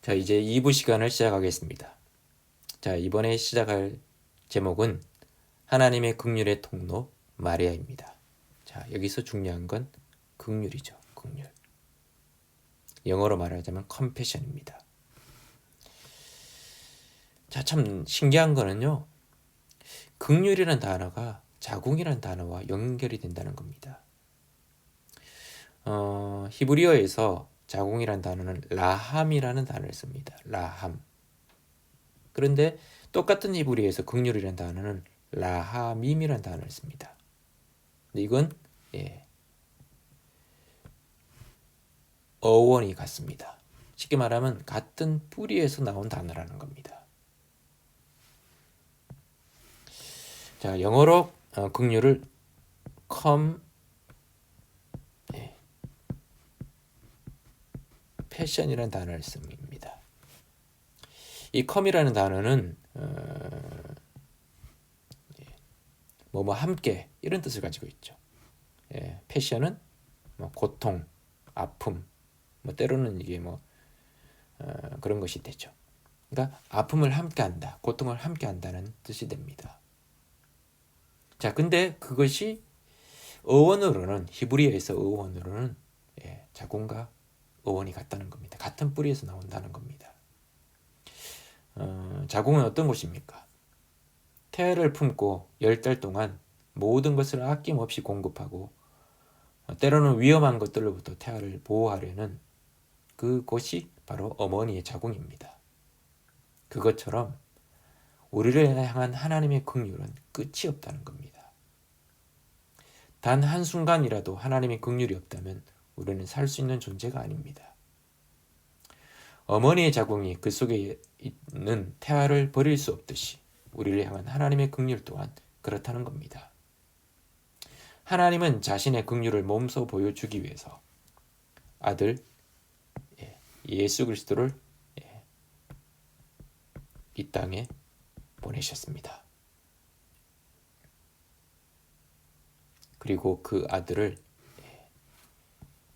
자, 이제 2부 시간을 시작하겠습니다. 자, 이번에 시작할 제목은 하나님의 긍휼의 통로 마리아입니다. 자, 여기서 중요한 건 긍휼이죠. 긍휼. 영어로 말하자면 컴패션입니다. 자, 참 신기한 거는요. 긍휼이라는 단어가 자궁이라는 단어와 연결이 된다는 겁니다. 히브리어에서 자궁이라는 단어는 라함이라는 단어를 씁니다. 라함. 그런데 똑같은 히브리어에서 긍휼이라는 단어는 라하밈이라는 단어를 씁니다. 근데 이건 어원이 같습니다. 쉽게 말하면 같은 뿌리에서 나온 단어라는 겁니다. 자, 영어로 긍휼을 패션이라는 단어를 씁니다. 이 컴이라는 단어는 뭐뭐 함께 이런 뜻을 가지고 있죠. 패션은 뭐 고통, 아픔, 뭐 때로는 이게 그런 것이 되죠. 그러니까 아픔을 함께한다, 고통을 함께한다는 뜻이 됩니다. 자, 근데 그것이 어원으로는 히브리어에서 어원으로는 자궁과 어원이 같다는 겁니다. 같은 뿌리에서 나온다는 겁니다. 자궁은 어떤 곳입니까? 태아를 품고 10달 동안 모든 것을 아낌없이 공급하고 때로는 위험한 것들로부터 태아를 보호하려는 그곳이 바로 어머니의 자궁입니다. 그것처럼 우리를 향한 하나님의 긍휼은 끝이 없다는 겁니다. 단 한순간이라도 하나님의 긍휼이 없다면 우리는 살 수 있는 존재가 아닙니다. 어머니의 자궁이 그 속에 있는 태아를 버릴 수 없듯이 우리를 향한 하나님의 긍휼 또한 그렇다는 겁니다. 하나님은 자신의 긍휼을 몸소 보여주기 위해서 아들 예수 그리스도를 이 땅에 보내셨습니다. 그리고 그 아들을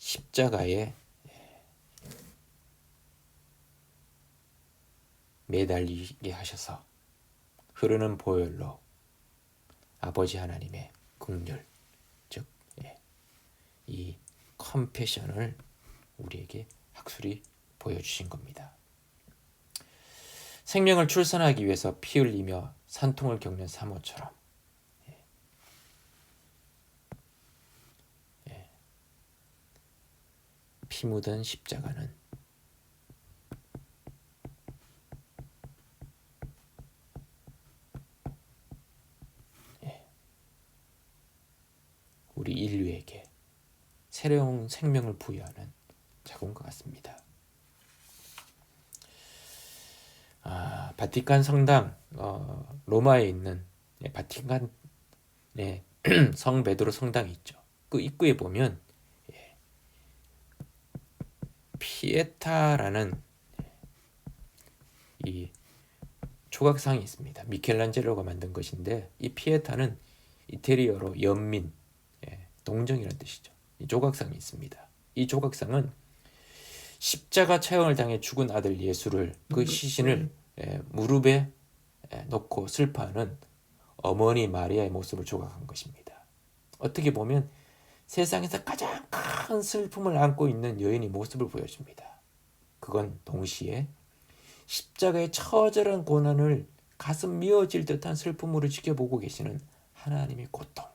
십자가에 매달리게 하셔서 흐르는 보혈로 아버지 하나님의 긍휼, 즉 이 컴패션을 우리에게 확실히 보여주신 겁니다. 생명을 출산하기 위해서 피 흘리며 산통을 겪는 사모처럼 피 묻은 십자가는 우리 인류에게 새로운 생명을 부여하는 자궁과 같습니다. 바티칸 성당, 로마에 있는 바티칸 성 베드로 성당이 있죠. 그 입구에 보면 피에타라는 이 조각상이 있습니다. 미켈란젤로가 만든 것인데 이 피에타는 이태리어로 연민, 동정이라는 뜻이죠. 이 조각상이 있습니다. 이 조각상은 십자가 처형을 당해 죽은 아들 예수를 그 시신을 무릎에 놓고 슬퍼하는 어머니 마리아의 모습을 조각한 것입니다. 어떻게 보면 세상에서 가장 큰 슬픔을 안고 있는 여인의 모습을 보여줍니다. 그건 동시에 십자가의 처절한 고난을 가슴 미어질 듯한 슬픔으로 지켜보고 계시는 하나님의 고통,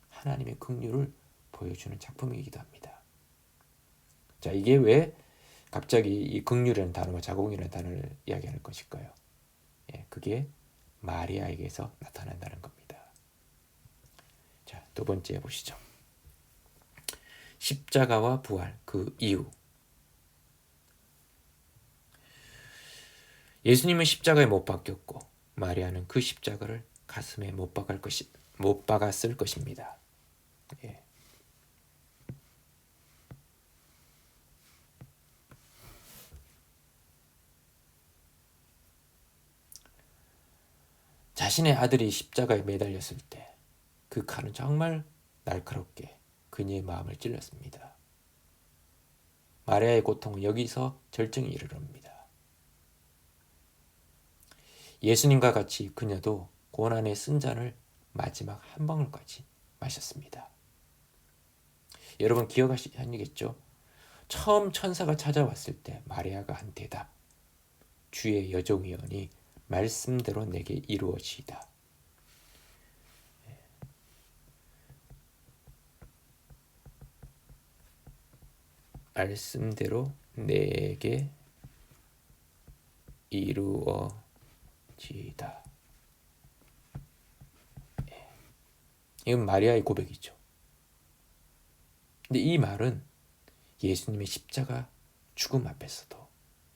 하나님의 긍휼을 보여주는 작품이기도 합니다. 자, 이게 왜 갑자기 이 긍휼이라는 단어와 자궁이라는 단어를 이야기하는 것일까요? 그게 마리아에게서 나타난다는 겁니다. 자, 두 번째 보시죠. 십자가와 부활, 그 이유. 예수님은 십자가에 못 박혔고 마리아는 그 십자가를 가슴에 못 박았을 것입니다. 자신의 아들이 십자가에 매달렸을 때 그 칼은 정말 날카롭게 그녀의 마음을 찔렀습니다. 마리아의 고통은 여기서 절정에 이르릅니다. 예수님과 같이 그녀도 고난의 쓴 잔을 마지막 한 방울까지 마셨습니다. 여러분 기억하시겠죠? 처음 천사가 찾아왔을 때 마리아가 한 대답, 주의 여종이여니 말씀대로 내게 이루어지이다. 말씀대로 내게 이루어지이다. 이건 마리아의 고백이죠. 근데 이 말은 예수님의 십자가 죽음 앞에서도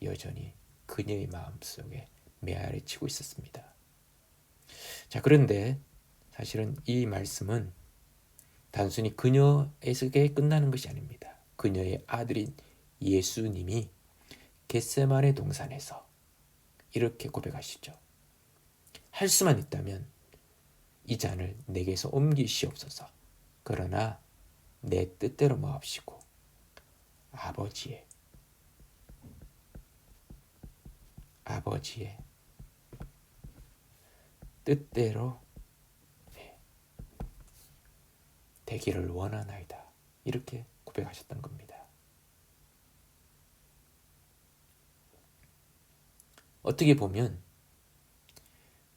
여전히 그녀의 마음속에 메아리치고 있었습니다. 자, 그런데 사실은 이 말씀은 단순히 그녀에게 끝나는 것이 아닙니다. 그녀의 아들인 예수님이 겟세마네 동산에서 이렇게 고백하시죠. 할 수만 있다면 이 잔을 내게서 옮기시옵소서. 그러나 내 뜻대로 마옵시고 아버지의 뜻대로 되기를 원하나이다. 이렇게 고백하셨던 겁니다. 어떻게 보면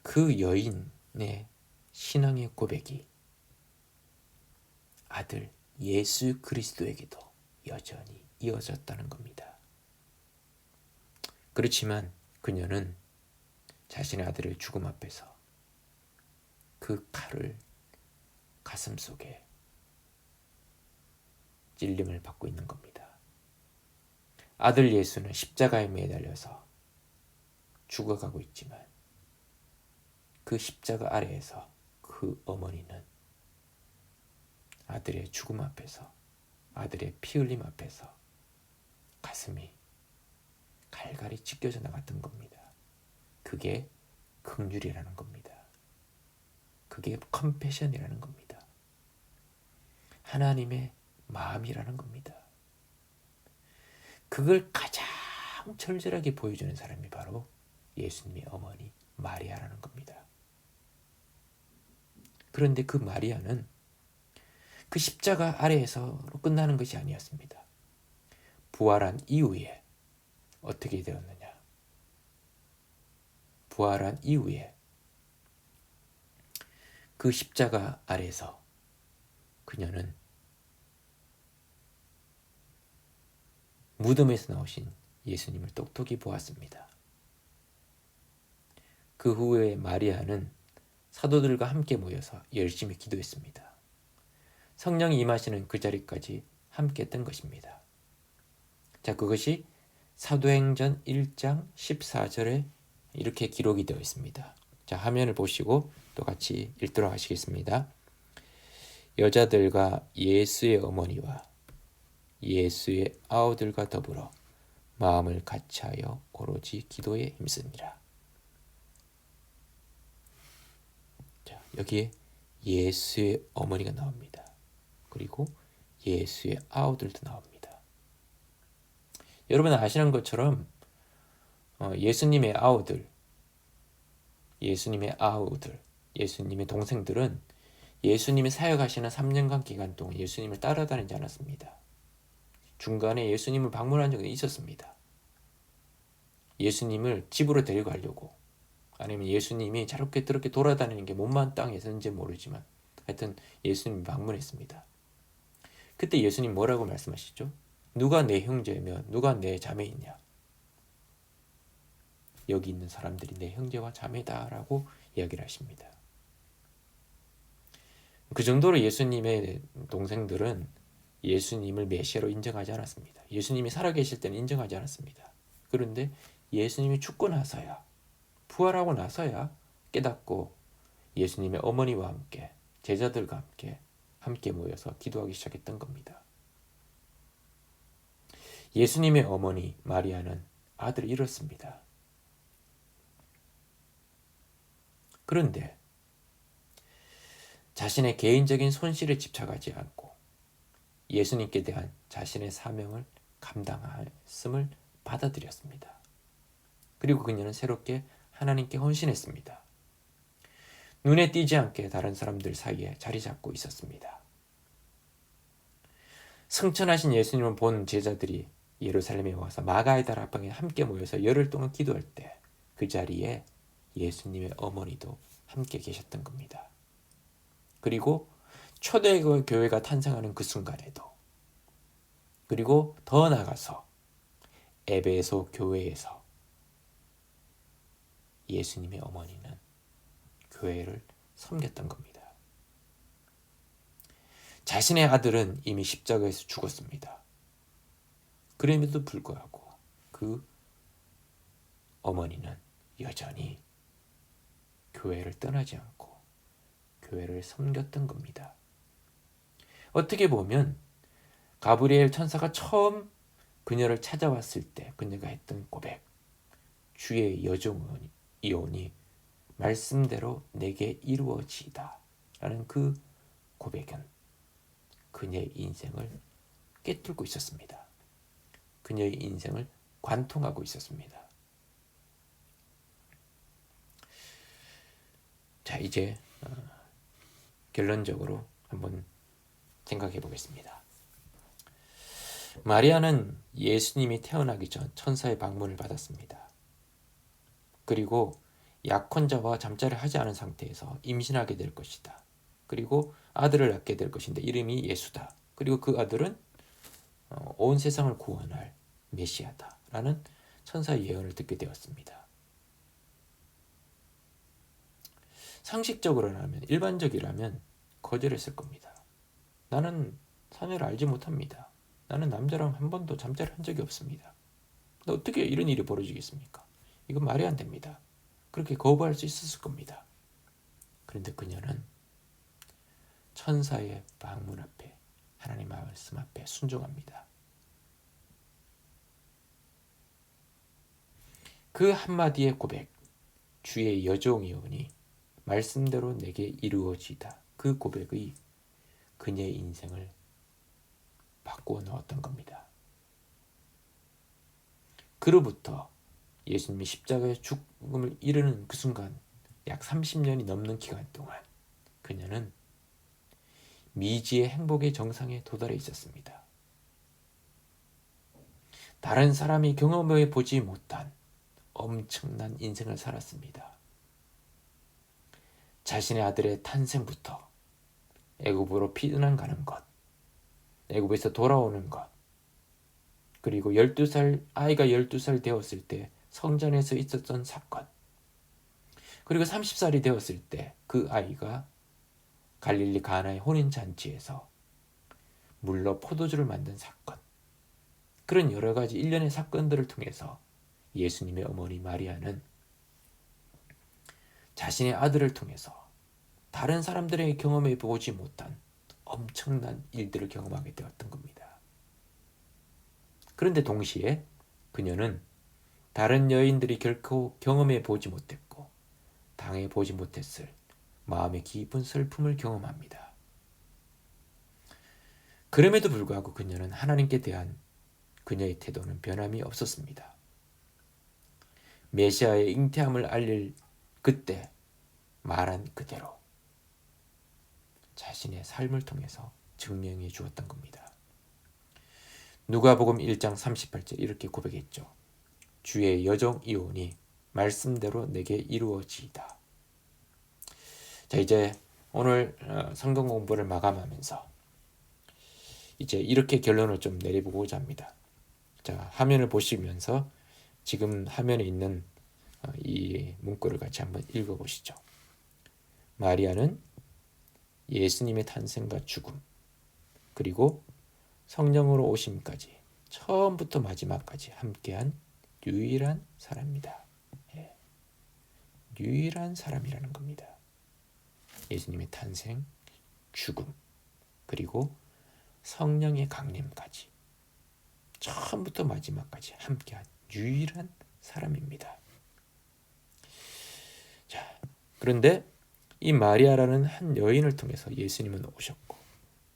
그 여인의 신앙의 고백이 아들 예수 그리스도에게도 여전히 이어졌다는 겁니다. 그렇지만 그녀는 자신의 아들의 죽음 앞에서 그 칼을 가슴 속에 찔림을 받고 있는 겁니다. 아들 예수는 십자가에 매달려서 죽어가고 있지만 그 십자가 아래에서 그 어머니는 아들의 죽음 앞에서, 아들의 피 흘림 앞에서 가슴이 갈갈이 찢겨져 나갔던 겁니다. 그게 긍휼이라는 겁니다. 그게 컴패션이라는 겁니다. 하나님의 마음이라는 겁니다. 그걸 가장 절절하게 보여주는 사람이 바로 예수님의 어머니 마리아라는 겁니다. 그런데 그 마리아는 그 십자가 아래에서 끝나는 것이 아니었습니다. 부활한 이후에 어떻게 되었느냐? 부활한 이후에 그 십자가 아래에서 그녀는 무덤에서 나오신 예수님을 똑똑히 보았습니다. 그 후에 마리아는 사도들과 함께 모여서 열심히 기도했습니다. 성령이 임하시는 그 자리까지 함께 했던 것입니다. 자, 그것이 사도행전 1장 14절에 이렇게 기록이 되어 있습니다. 자, 화면을 보시고 또 같이 읽도록 하시겠습니다. 여자들과 예수의 어머니와 예수의 아우들과 더불어 마음을 같이하여 오로지 기도에 힘쓰니라. 자, 여기에 예수의 어머니가 나옵니다. 그리고 예수의 아우들도 나옵니다. 여러분 아시는 것처럼 예수님의 아우들, 예수님의 동생들은 예수님이 사역하시는 3년간 기간 동안 예수님을 따라다니지 않았습니다. 중간에 예수님을 방문한 적은 있었습니다. 예수님을 집으로 데리고 가려고, 아니면 예수님이 저렇게 돌아다니는 게 몸만 땅에서인지 모르지만 하여튼 예수님이 방문했습니다. 그때 예수님 뭐라고 말씀하시죠? 누가 내 형제며 누가 내 자매이냐? 여기 있는 사람들이 내 형제와 자매다라고 이야기를 하십니다. 그 정도로 예수님의 동생들은 예수님을 메시아로 인정하지 않았습니다. 예수님이 살아계실 때는 인정하지 않았습니다. 그런데 예수님이 죽고 나서야, 부활하고 나서야 깨닫고 예수님의 어머니와 함께, 제자들과 함께 모여서 기도하기 시작했던 겁니다. 예수님의 어머니 마리아는 아들을 잃었습니다. 그런데 자신의 개인적인 손실에 집착하지 않고 예수님께 대한 자신의 사명을 감당했음을 받아들였습니다. 그리고 그녀는 새롭게 하나님께 헌신했습니다. 눈에 띄지 않게 다른 사람들 사이에 자리 잡고 있었습니다. 승천하신 예수님을 본 제자들이 예루살렘에 와서 마가의 앞방에 함께 모여서 열흘 동안 기도할 때 그 자리에 예수님의 어머니도 함께 계셨던 겁니다. 그리고 초대교회가 탄생하는 그 순간에도, 그리고 더 나아가서 에베소 교회에서 예수님의 어머니는 교회를 섬겼던 겁니다. 자신의 아들은 이미 십자가에서 죽었습니다. 그럼에도 불구하고 그 어머니는 여전히 교회를 떠나지 않고 교회를 섬겼던 겁니다. 어떻게 보면 가브리엘 천사가 처음 그녀를 찾아왔을 때 그녀가 했던 고백, 주의 여종이오니 말씀대로 내게 이루어지이다 라는 그 고백은 그녀의 인생을 꿰뚫고 있었습니다. 그녀의 인생을 관통하고 있었습니다. 자, 이제 결론적으로 한번 생각해 보겠습니다. 마리아는 예수님이 태어나기 전 천사의 방문을 받았습니다. 그리고 약혼자와 잠자를 하지 않은 상태에서 임신하게 될 것이다. 그리고 아들을 낳게 될 것인데 이름이 예수다. 그리고 그 아들은 온 세상을 구원할 메시아다 라는 천사의 예언을 듣게 되었습니다. 상식적으로라면, 일반적이라면 거절했을 겁니다. 나는 사녀를 알지 못합니다. 나는 남자랑 한 번도 잠자를 한 적이 없습니다. 근데 어떻게 이런 일이 벌어지겠습니까? 이건 말이 안 됩니다. 그렇게 거부할 수 있었을 겁니다. 그런데 그녀는 천사의 방문 앞에, 하나님 말씀 앞에 순종합니다. 그 한마디의 고백, 주의 여종이오니 말씀대로 내게 이루어지다. 그 고백이 그녀의 인생을 바꾸어 놓았던 겁니다. 그로부터 예수님이 십자가의 죽음을 이르는 그 순간 약 30년이 넘는 기간 동안 그녀는 미지의 행복의 정상에 도달해 있었습니다. 다른 사람이 경험해 보지 못한 엄청난 인생을 살았습니다. 자신의 아들의 탄생부터 애굽으로 피난 가는 것, 애굽에서 돌아오는 것, 그리고 아이가 12살 되었을 때 성전에서 있었던 사건, 그리고 30살이 되었을 때 그 아이가 갈릴리 가나의 혼인잔치에서 물로 포도주를 만든 사건, 그런 여러 가지 일련의 사건들을 통해서 예수님의 어머니 마리아는 자신의 아들을 통해서 다른 사람들에게 경험해 보지 못한 엄청난 일들을 경험하게 되었던 겁니다. 그런데 동시에 그녀는 다른 여인들이 결코 경험해 보지 못했고 당해 보지 못했을 마음의 깊은 슬픔을 경험합니다. 그럼에도 불구하고 그녀는 하나님께 대한 그녀의 태도는 변함이 없었습니다. 메시아의 잉태함을 알릴 그때 말한 그대로 자신의 삶을 통해서 증명해 주었던 겁니다. 누가복음 1장 38절 이렇게 고백했죠. 주의 여종이오니 말씀대로 내게 이루어지이다. 자, 이제 오늘 성경 공부를 마감하면서 이제 이렇게 결론을 좀 내려보고자 합니다. 자, 화면을 보시면서 지금 화면에 있는 이 문구를 같이 한번 읽어보시죠. 마리아는 예수님의 탄생과 죽음, 그리고 성령으로 오심까지 처음부터 마지막까지 함께한 유일한 사람입니다. 예. 유일한 사람이라는 겁니다. 예수님의 탄생, 죽음, 그리고 성령의 강림까지 처음부터 마지막까지 함께한 유일한 사람입니다. 자, 그런데 이 마리아라는 한 여인을 통해서 예수님은 오셨고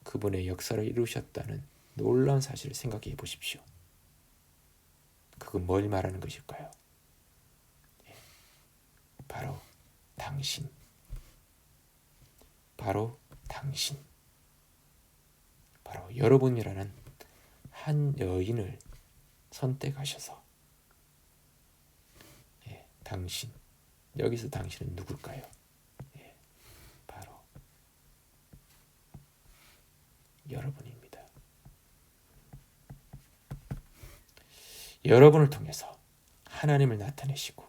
그분의 역사를 이루셨다는 놀라운 사실을 생각해 보십시오. 그건 뭘 말하는 것일까요? 바로 당신. 바로 당신. 바로 여러분이라는 한 여인을 선택하셔서 당신. 여기서 당신은 누굴까요? 바로 여러분입니다. 여러분을 통해서 하나님을 나타내시고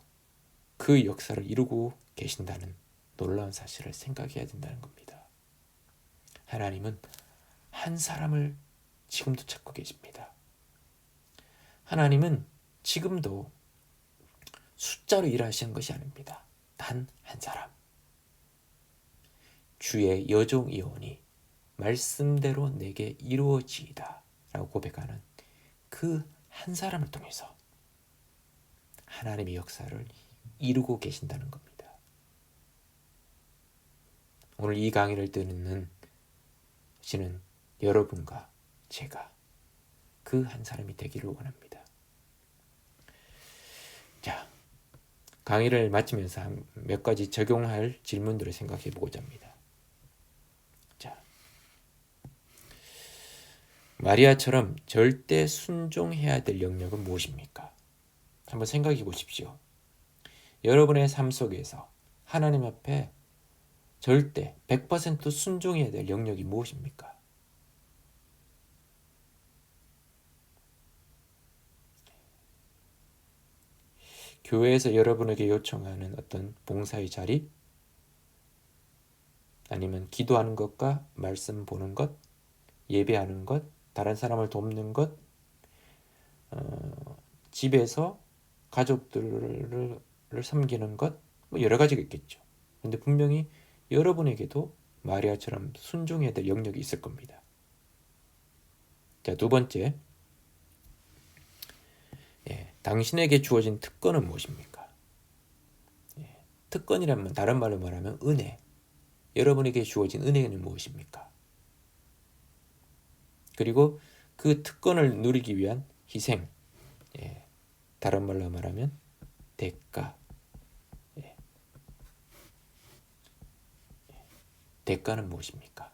그 역사를 이루고 계신다는 놀라운 사실을 생각해야 된다는 겁니다. 하나님은 한 사람을 지금도 찾고 계십니다. 하나님은 지금도 숫자로 일하시는 것이 아닙니다. 단 한 사람. 주의 여종이오니 말씀대로 내게 이루어지이다 라고 고백하는 그 한 사람을 통해서 하나님의 역사를 이루고 계신다는 겁니다. 오늘 이 강의를 듣는 시는 여러분과 제가 그 한 사람이 되기를 원합니다. 자, 강의를 마치면서 몇 가지 적용할 질문들을 생각해 보고자 합니다. 자, 마리아처럼 절대 순종해야 될 영역은 무엇입니까? 한번 생각해 보십시오. 여러분의 삶 속에서 하나님 앞에 절대 100% 순종해야 될 영역이 무엇입니까? 교회에서 여러분에게 요청하는 어떤 봉사의 자리, 아니면 기도하는 것과 말씀 보는 것, 예배하는 것, 다른 사람을 돕는 것, 집에서 가족들을 섬기는 것, 뭐 여러 가지가 있겠죠. 근데 분명히 여러분에게도 마리아처럼 순종해야 될 영역이 있을 겁니다. 자, 두 번째, 당신에게 주어진 특권은 무엇입니까? 특권이라면 다른 말로 말하면 은혜. 여러분에게 주어진 은혜는 무엇입니까? 그리고 그 특권을 누리기 위한 희생. 다른 말로 말하면 대가. 대가는 무엇입니까?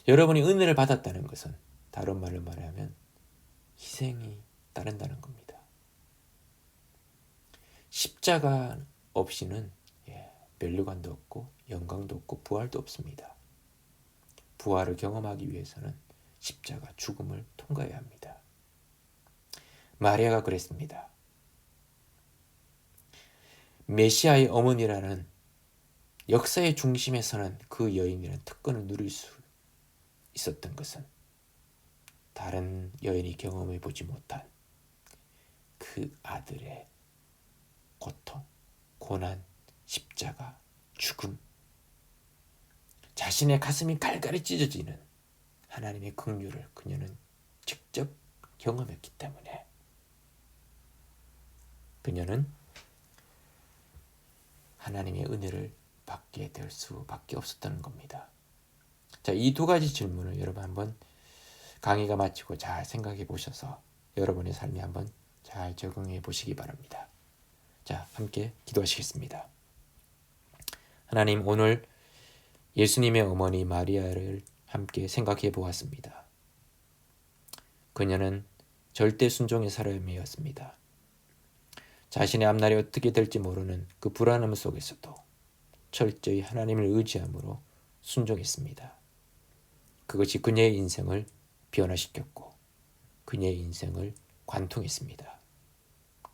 여러분이 은혜를 받았다는 것은 다른 말로 말하면 희생이 따른다는 겁니다. 십자가 없이는 면류관도 없고 영광도 없고 부활도 없습니다. 부활을 경험하기 위해서는 십자가 죽음을 통과해야 합니다. 마리아가 그랬습니다. 메시아의 어머니라는 역사의 중심에 서는 그 여인이라는 특권을 누릴 수 있었던 것은 다른 여인이 경험해 보지 못한 그 아들의 고통, 고난, 십자가, 죽음, 자신의 가슴이 갈갈이 찢어지는 하나님의 긍휼을 그녀는 직접 경험했기 때문에 그녀는 하나님의 은혜를 받게 될 수밖에 없었다는 겁니다. 자, 이 두 가지 질문을 여러분 한번 강의가 마치고 잘 생각해 보셔서 여러분의 삶에 한번 잘 적용해 보시기 바랍니다. 자, 함께 기도하시겠습니다. 하나님, 오늘 예수님의 어머니 마리아를 함께 생각해 보았습니다. 그녀는 절대 순종의 사람이었습니다. 자신의 앞날이 어떻게 될지 모르는 그 불안함 속에서도 철저히 하나님을 의지함으로 순종했습니다. 그것이 그녀의 인생을 변화시켰고 그녀의 인생을 관통했습니다.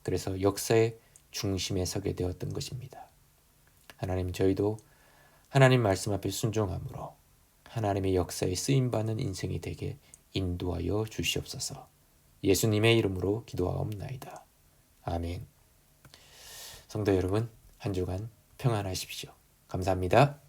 그래서 역사의 중심에 서게 되었던 것입니다. 하나님, 저희도 하나님 말씀 앞에 순종함으로 하나님의 역사에 쓰임받는 인생이 되게 인도하여 주시옵소서. 예수님의 이름으로 기도하옵나이다. 아멘. 성도 여러분, 한 주간 평안하십시오. 감사합니다.